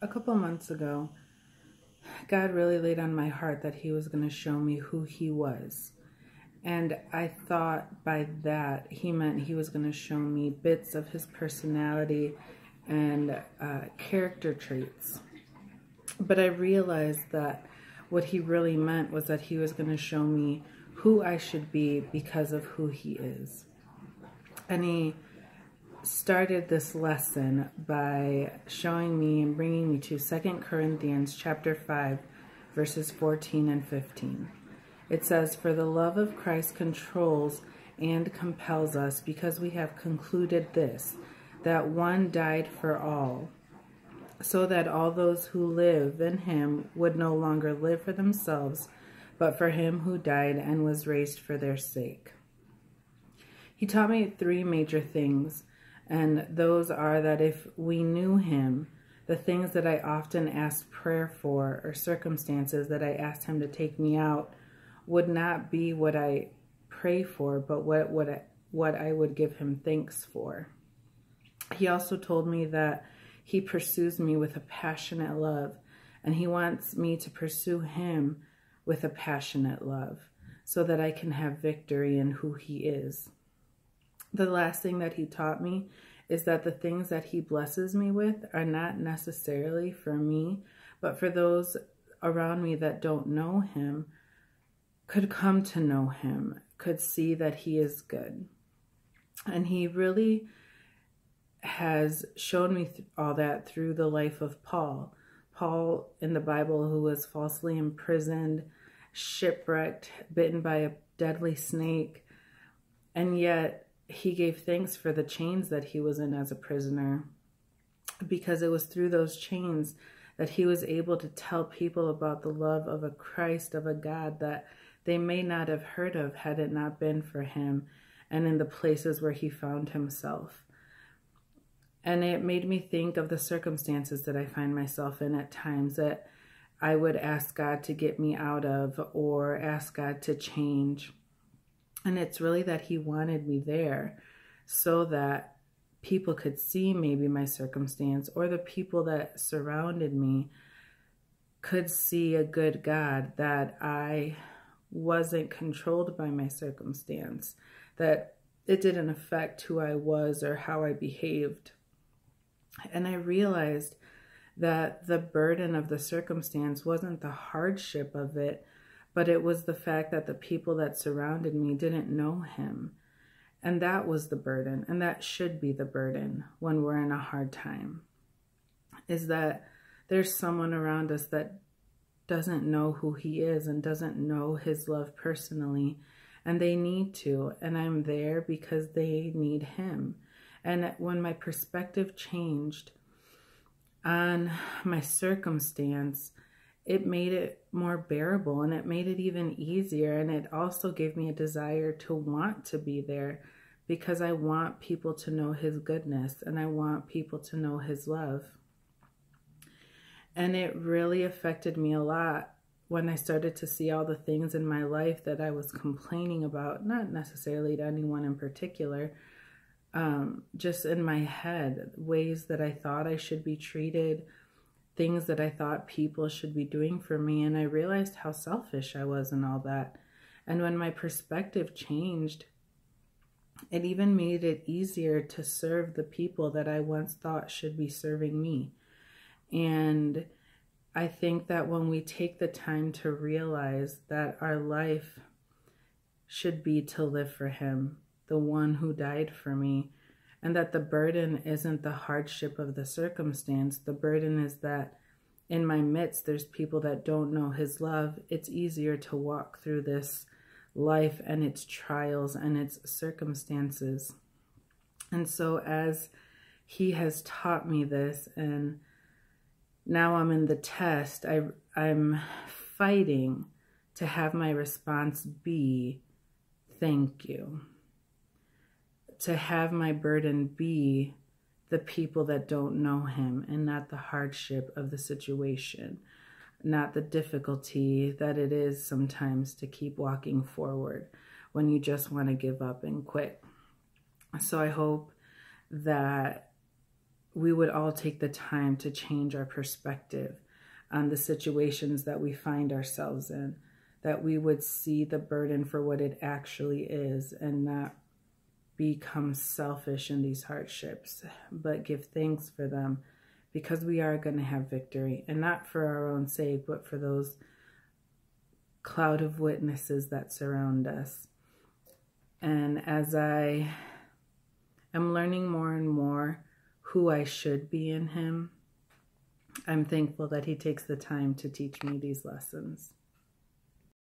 A couple months ago, God really laid on my heart that He was going to show me who He was. And I thought by that He meant He was going to show me bits of His personality and character traits. But I realized that what He really meant was that He was going to show me who I should be because of who He is. And He started this lesson by showing me and bringing me to 2 Corinthians chapter 5, verses 14 and 15. It says, "For the love of Christ controls and compels us, because we have concluded this, that one died for all, so that all those who live in Him would no longer live for themselves, but for Him who died and was raised for their sake." He taught me three major things. And those are that if we knew Him, the things that I often asked prayer for or circumstances that I asked Him to take me out would not be what I pray for, but what I would give Him thanks for. He also told me that He pursues me with a passionate love, and He wants me to pursue Him with a passionate love so that I can have victory in who He is. The last thing that He taught me is that the things that He blesses me with are not necessarily for me, but for those around me that don't know Him, could come to know Him, could see that He is good. And He really has shown me all that through the life of Paul. Paul in the Bible, who was falsely imprisoned, shipwrecked, bitten by a deadly snake, and yet he gave thanks for the chains that he was in as a prisoner, because it was through those chains that he was able to tell people about the love of a Christ, of a God that they may not have heard of had it not been for him and in the places where he found himself. And it made me think of the circumstances that I find myself in at times that I would ask God to get me out of or ask God to change. And it's really that He wanted me there so that people could see maybe my circumstance, or the people that surrounded me could see a good God, that I wasn't controlled by my circumstance, that it didn't affect who I was or how I behaved. And I realized that the burden of the circumstance wasn't the hardship of it, but it was the fact that the people that surrounded me didn't know Him. And that was the burden, and that should be the burden when we're in a hard time, is that there's someone around us that doesn't know who He is and doesn't know His love personally, and they need to, and I'm there because they need Him. And when my perspective changed on my circumstance, it made it more bearable, and it made it even easier. And it also gave me a desire to want to be there, because I want people to know His goodness, and I want people to know His love. And it really affected me a lot when I started to see all the things in my life that I was complaining about, not necessarily to anyone in particular, just in my head, ways that I thought I should be treated, things that I thought people should be doing for me. And I realized how selfish I was and all that. And when my perspective changed, it even made it easier to serve the people that I once thought should be serving me. And I think that when we take the time to realize that our life should be to live for Him, the one who died for me, and that the burden isn't the hardship of the circumstance. The burden is that in my midst, there's people that don't know His love. It's easier to walk through this life and its trials and its circumstances. And so as He has taught me this, and now I'm in the test, I'm fighting to have my response be, thank you. To have my burden be the people that don't know Him, and not the hardship of the situation, not the difficulty that it is sometimes to keep walking forward when you just want to give up and quit. So I hope that we would all take the time to change our perspective on the situations that we find ourselves in, that we would see the burden for what it actually is and not become selfish in these hardships, but give thanks for them, because we are going to have victory, and not for our own sake, but for those cloud of witnesses that surround us. And as I am learning more and more who I should be in him, I'm thankful that he takes the time to teach me these lessons.